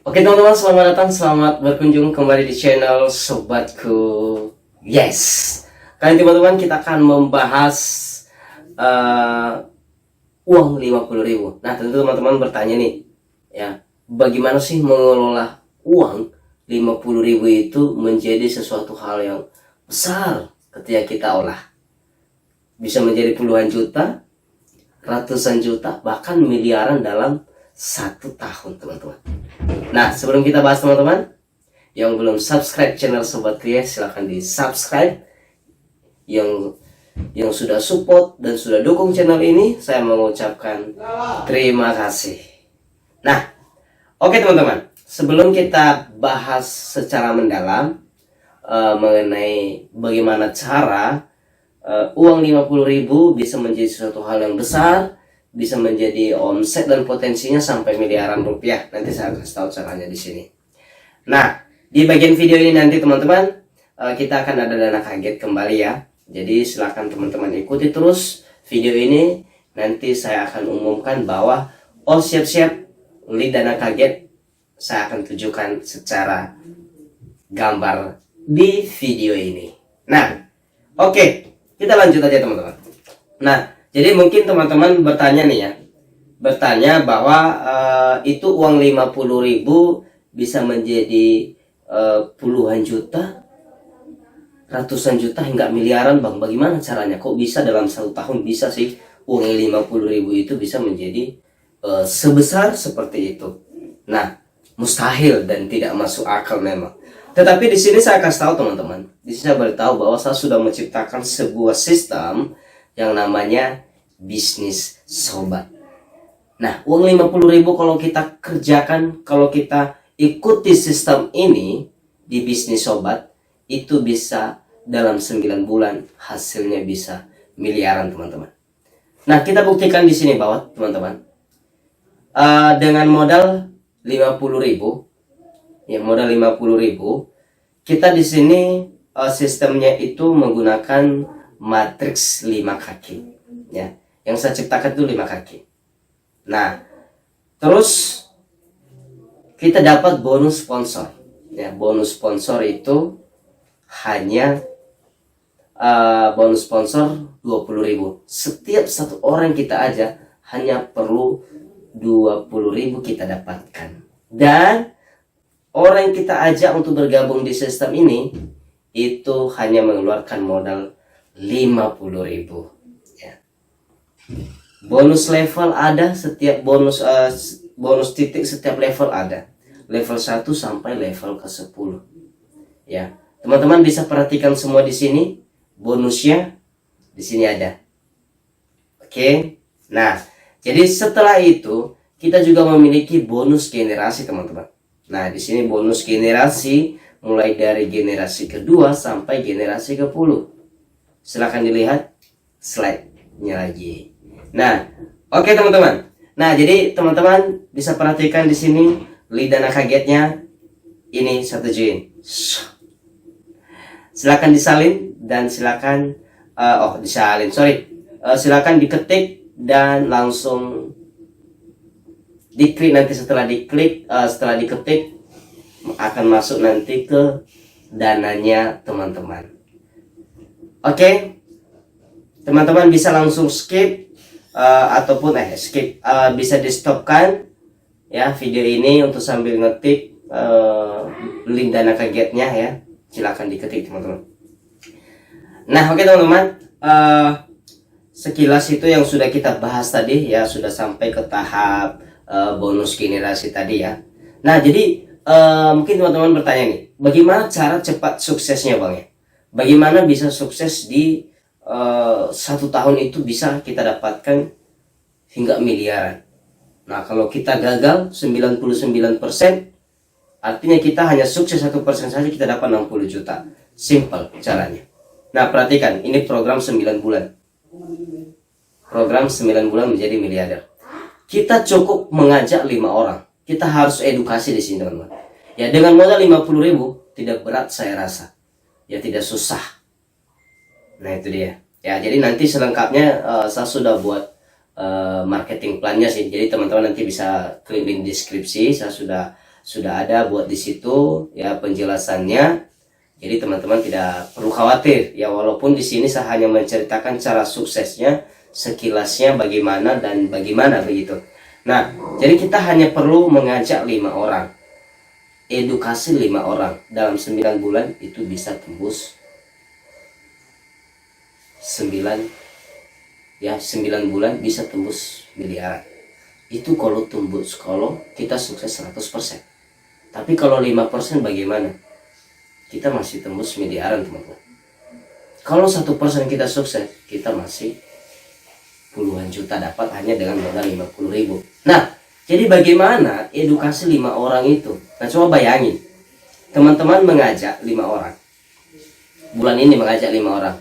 Oke teman-teman, selamat datang, selamat berkunjung kembali di channel Sobatku. Yes, kali ini teman-teman kita akan membahas uang 50.000. Nah tentu teman-teman bertanya nih, ya, bagaimana sih mengelola uang 50.000 itu menjadi sesuatu hal yang besar ketika kita olah. Bisa menjadi puluhan juta, ratusan juta, bahkan miliaran dalam 1 tahun teman-teman. Nah sebelum kita bahas teman-teman, yang belum subscribe channel Sobat Kria silahkan di subscribe. Yang sudah support dan sudah dukung channel ini, saya mengucapkan terima kasih. Nah oke teman-teman, sebelum kita bahas secara mendalam mengenai bagaimana cara uang 50.000 bisa menjadi suatu hal yang besar, bisa menjadi omset dan potensinya sampai miliaran rupiah. Nanti saya akan tahu caranya di sini. Nah, di bagian video ini nanti teman-teman kita akan ada dana kaget kembali ya. Jadi silakan teman-teman ikuti terus video ini. Nanti saya akan umumkan bahwa siap-siap lead dana kaget saya akan tunjukkan secara gambar di video ini. Nah, oke, kita lanjut aja teman-teman. Nah, jadi mungkin teman-teman bertanya nih ya, bertanya bahwa itu uang 50.000 bisa menjadi puluhan juta, ratusan juta hingga miliaran bang. Bagaimana caranya? Kok bisa dalam 1 tahun bisa sih uang 50.000 itu bisa menjadi sebesar seperti itu? Nah, mustahil dan tidak masuk akal memang. Tetapi di sini saya kasih tahu teman-teman, di sini saya beritahu bahwa saya sudah menciptakan sebuah sistem yang namanya bisnis sobat. Nah, uang 50.000 kalau kita kerjakan, kalau kita ikuti sistem ini di bisnis sobat, itu bisa dalam 9 bulan hasilnya bisa miliaran teman-teman. Nah, kita buktikan di sini bahwa teman-teman dengan modal 50.000, ya modal 50.000, kita di sini sistemnya itu menggunakan matriks 5 kaki, ya. Yang saya ciptakan itu 5 kaki. Nah, terus kita dapat bonus sponsor, ya. Bonus sponsor itu hanya bonus sponsor 20.000. Setiap satu orang kita aja hanya perlu 20.000 kita dapatkan. Dan orang yang kita ajak untuk bergabung di sistem ini itu hanya mengeluarkan modal 50.000, ya. Bonus level ada, setiap bonus titik setiap level ada. Level 1 sampai level ke-10. Ya. Teman-teman bisa perhatikan semua di sini, bonusnya di sini ada. Oke. Nah, jadi setelah itu kita juga memiliki bonus generasi, teman-teman. Nah, di sini bonus generasi mulai dari generasi kedua sampai generasi ke-10. Silahkan dilihat slide-nya lagi. Nah, oke teman-teman. Nah, jadi teman-teman bisa perhatikan di sini lead dana kagetnya ini satu join. Silakan disalin dan silakan silakan diketik dan langsung diklik. Nanti setelah diklik, setelah diketik akan masuk nanti ke dananya teman-teman. Oke, teman-teman bisa langsung skip ataupun skip, bisa di stopkan ya video ini untuk sambil ngetik link dana kagetnya ya. Silakan diketik teman-teman. Nah oke teman-teman, sekilas itu yang sudah kita bahas tadi ya, sudah sampai ke tahap bonus generasi tadi ya. Nah jadi mungkin teman-teman bertanya nih, bagaimana cara cepat suksesnya bang ya? Bagaimana bisa sukses di 1 tahun itu bisa kita dapatkan hingga miliaran? Nah kalau kita gagal 99%, artinya kita hanya sukses 1% saja, kita dapat 60 juta. Simple caranya. Nah perhatikan, ini program 9 bulan. Program 9 bulan menjadi miliarder. Kita cukup mengajak 5 orang. Kita harus edukasi di sini teman-teman. Ya dengan modal 50.000 tidak berat saya rasa. Ya tidak susah. Nah itu dia. Ya jadi nanti selengkapnya saya sudah buat marketing plannya sih. Jadi teman-teman nanti bisa klik link deskripsi. Saya sudah sudah ada buat di situ ya penjelasannya. Jadi teman-teman tidak perlu khawatir ya, walaupun di sini saya hanya menceritakan cara suksesnya, sekilasnya bagaimana dan bagaimana begitu. Nah, jadi kita hanya perlu mengajak 5 orang, edukasi 5 orang dalam 9 bulan itu bisa tembus 9 ya, 9 bulan bisa tembus miliaran. Itu kalau tembus, kalau kita sukses 100%. Tapi kalau 5% bagaimana? Kita masih tembus miliaran teman-teman. Kalau 1% kita sukses, kita masih puluhan juta dapat hanya dengan modal 50.000. Nah, jadi bagaimana edukasi 5 orang itu? Nah, coba bayangin, teman-teman mengajak 5 orang. Bulan ini mengajak 5 orang.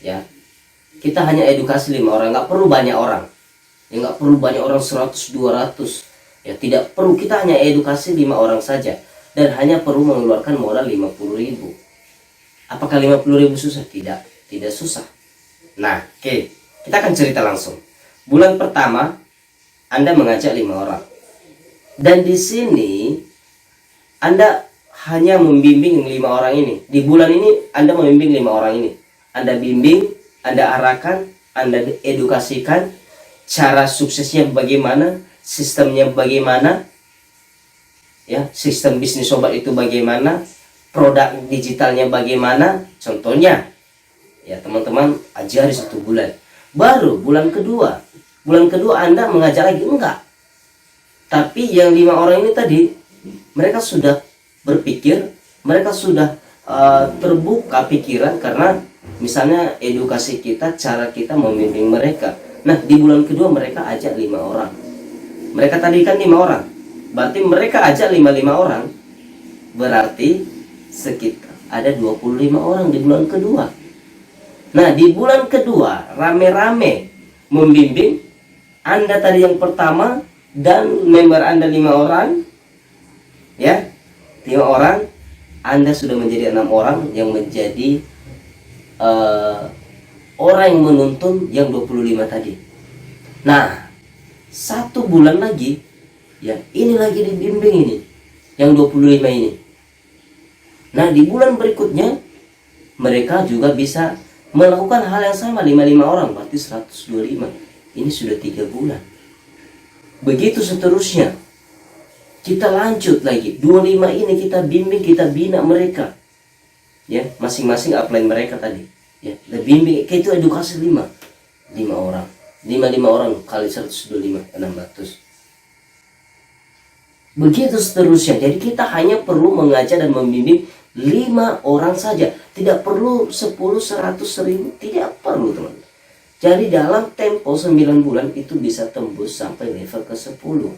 Ya, kita hanya edukasi 5 orang, nggak perlu banyak orang. Ya, nggak perlu banyak orang 100, 200. Ya, tidak perlu, kita hanya edukasi 5 orang saja. Dan hanya perlu mengeluarkan modal 50.000. Apakah 50.000 susah? Tidak susah. Nah, oke. Kita akan cerita langsung. Bulan pertama, Anda mengajak 5 orang. Dan di sini, Anda hanya membimbing 5 orang ini. Di bulan ini, Anda membimbing 5 orang ini. Anda bimbing, Anda arahkan, Anda edukasikan, cara suksesnya bagaimana, sistemnya bagaimana, ya, sistem bisnis sobat itu bagaimana, produk digitalnya bagaimana, contohnya ya teman-teman ajari 1 bulan. Baru bulan kedua Anda mengajak lagi, enggak, tapi yang 5 orang ini tadi mereka sudah berpikir, mereka sudah terbuka pikiran karena misalnya edukasi kita, cara kita membimbing mereka. Nah, di bulan kedua mereka ajak 5 orang. Mereka tadi kan 5 orang, berarti mereka ajak 5 orang, berarti sekitar ada 25 orang di bulan kedua. Nah, di bulan kedua rame-rame membimbing. Anda tadi yang pertama dan member Anda 5 orang, ya, 5 orang, Anda sudah menjadi 6 orang yang menjadi orang yang menuntun yang 25 tadi. Nah, 1 bulan lagi, ya, ini lagi dibimbing ini, yang 25 ini. Nah, di bulan berikutnya mereka juga bisa melakukan hal yang sama, 5 orang, berarti 125. Ini sudah 3 bulan. Begitu seterusnya. Kita lanjut lagi, 25 ini kita bimbing, kita bina mereka. Ya, masing-masing upline mereka tadi. Ya, dan bimbing, itu edukasi 5 orang. 5 orang kali 125, 600. Begitu seterusnya. Jadi kita hanya perlu mengajar dan membimbing 5 orang saja. Tidak perlu 10, 100, 1000. Tidak perlu, teman. Jadi dalam tempo 9 bulan itu bisa tembus sampai level ke 10.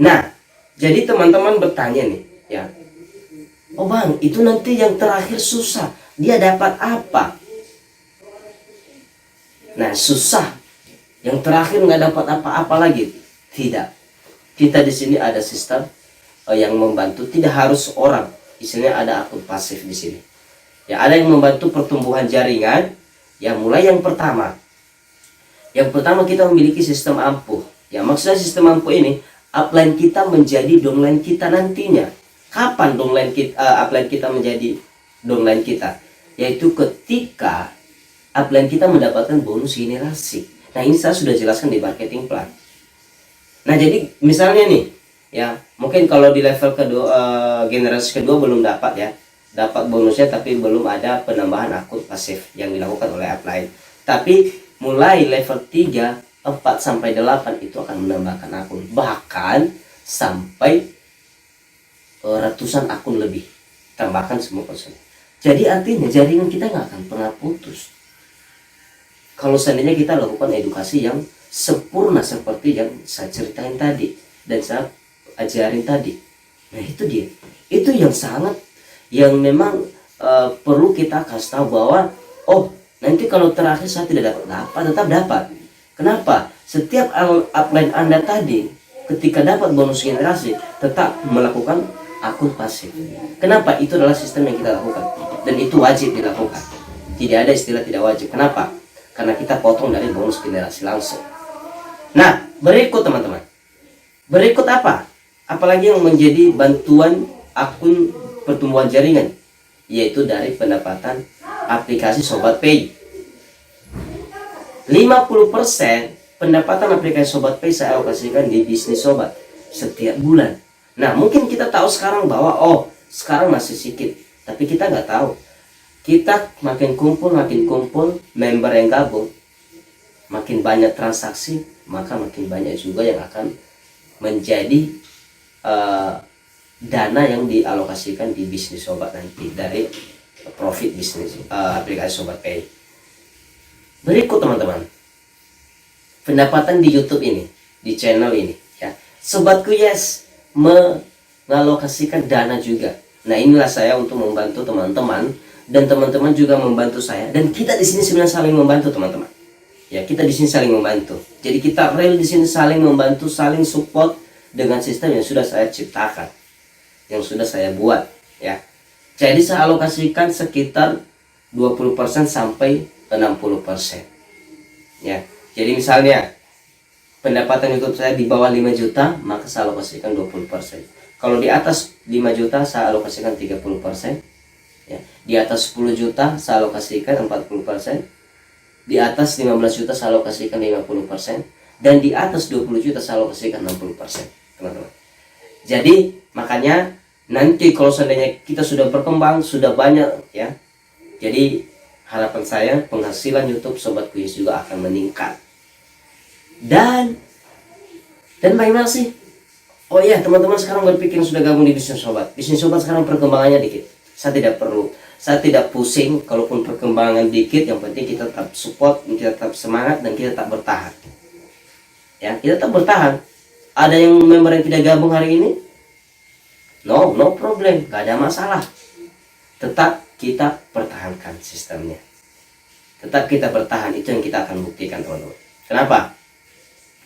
Nah, jadi teman-teman bertanya nih, ya, oh bang, itu nanti yang terakhir susah, dia dapat apa? Nah, susah, yang terakhir nggak dapat apa-apa lagi. Tidak, kita di sini ada sistem yang membantu. Tidak harus orang, istilahnya ada akun pasif di sini. Ya, ada yang membantu pertumbuhan jaringan. Ya, mulai yang pertama kita memiliki sistem ampuh. Ya, maksudnya sistem ampuh ini, upline kita menjadi downline kita nantinya. Kapan downline kita, upline kita menjadi downline kita? Yaitu ketika upline kita mendapatkan bonus generasi. Nah, ini saya sudah jelaskan di marketing plan. Nah, jadi misalnya nih, ya, mungkin kalau di level kedua, generasi kedua belum dapat, ya, dapat bonusnya tapi belum ada penambahan akun pasif yang dilakukan oleh upline. Tapi mulai level 3, 4 sampai 8 itu akan menambahkan akun, bahkan sampai ratusan akun lebih, tambahkan semua person. Jadi artinya jaringan kita nggak akan pernah putus kalau seandainya kita lakukan edukasi yang sempurna seperti yang saya ceritain tadi dan saya ajarin tadi. Nah, itu dia, itu yang sangat, yang memang perlu kita kasih tahu bahwa oh, nanti kalau terakhir saya tidak dapat, tetap dapat. Kenapa? Setiap upline Anda tadi ketika dapat bonus generasi tetap melakukan akun pasif. Kenapa? Itu adalah sistem yang kita lakukan dan itu wajib dilakukan. Tidak ada istilah tidak wajib. Kenapa? Karena kita potong dari bonus generasi langsung. Nah, berikut teman-teman. Berikut apa? apalagi yang menjadi bantuan akun pertumbuhan jaringan, yaitu dari pendapatan aplikasi Sobat Pay. 50% pendapatan aplikasi Sobat Pay saya alokasikan di bisnis sobat setiap bulan. Nah, mungkin kita tahu sekarang bahwa sekarang masih sedikit, tapi kita nggak tahu. Kita makin kumpul member yang gabung, makin banyak transaksi, maka makin banyak juga yang akan menjadi dana yang dialokasikan di bisnis sobat nanti dari profit bisnis aplikasi Sobat Pay. Berikut teman-teman, pendapatan di YouTube ini, di channel ini, ya, Sobatku Yes mengalokasikan dana juga. Nah, inilah saya untuk membantu teman-teman, dan teman-teman juga membantu saya, dan kita di sini sebenarnya saling membantu teman-teman. Ya, kita di sini saling membantu. Jadi kita real di sini saling membantu, saling support dengan sistem yang sudah saya ciptakan, yang sudah saya buat, ya. Jadi saya alokasikan sekitar 20% sampai 60%. Ya. Jadi misalnya pendapatan YouTube saya di bawah 5 juta, maka saya alokasikan 20%. Kalau di atas 5 juta saya alokasikan 30%. Ya. Di atas 10 juta saya alokasikan 40%. Di atas 15 juta saya alokasikan 50%, dan di atas 20 juta saya alokasikan 60%, teman-teman. Jadi makanya nanti kalau seandainya kita sudah berkembang, sudah banyak, ya, jadi harapan saya penghasilan YouTube Sobat Yes juga akan meningkat. Dan bagaimana sih? Oh iya, teman-teman sekarang berpikir sudah gabung di bisnis sobat. Bisnis sobat sekarang perkembangannya dikit. Saya tidak pusing kalaupun perkembangan dikit, yang penting kita tetap support, kita tetap semangat, dan kita tetap bertahan. Ya, kita tetap bertahan. Ada yang member yang tidak gabung hari ini? No problem, gak ada masalah. Tetap kita pertahankan sistemnya. Tetap kita bertahan, itu yang kita akan buktikan, teman-teman. Kenapa?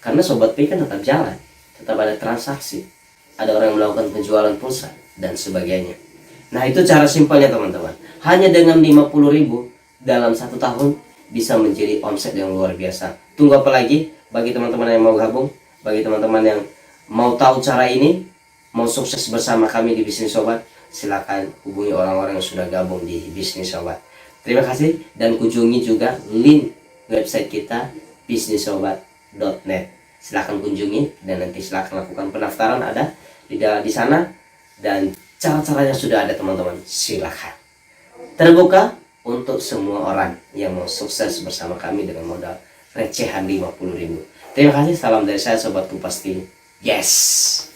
Karena Sobat Pay kan tetap jalan, tetap ada transaksi, ada orang yang melakukan penjualan pulsa dan sebagainya. Nah, itu cara simpelnya teman-teman. Hanya dengan 50.000 dalam 1 tahun bisa menjadi omset yang luar biasa. Tunggu apa lagi? Bagi teman-teman yang mau gabung, bagi teman-teman yang mau tahu cara ini, mau sukses bersama kami di bisnis sobat, silakan hubungi orang-orang yang sudah gabung di bisnis sobat. Terima kasih, dan kunjungi juga link website kita bisnissobat.net. Silakan kunjungi, dan nanti silakan lakukan pendaftaran, ada di sana, dan cara-caranya sudah ada teman-teman. Silakan, terbuka untuk semua orang yang mau sukses bersama kami dengan modal recehan 50.000. Terima kasih, salam dari saya Sobatku Pasti Yes.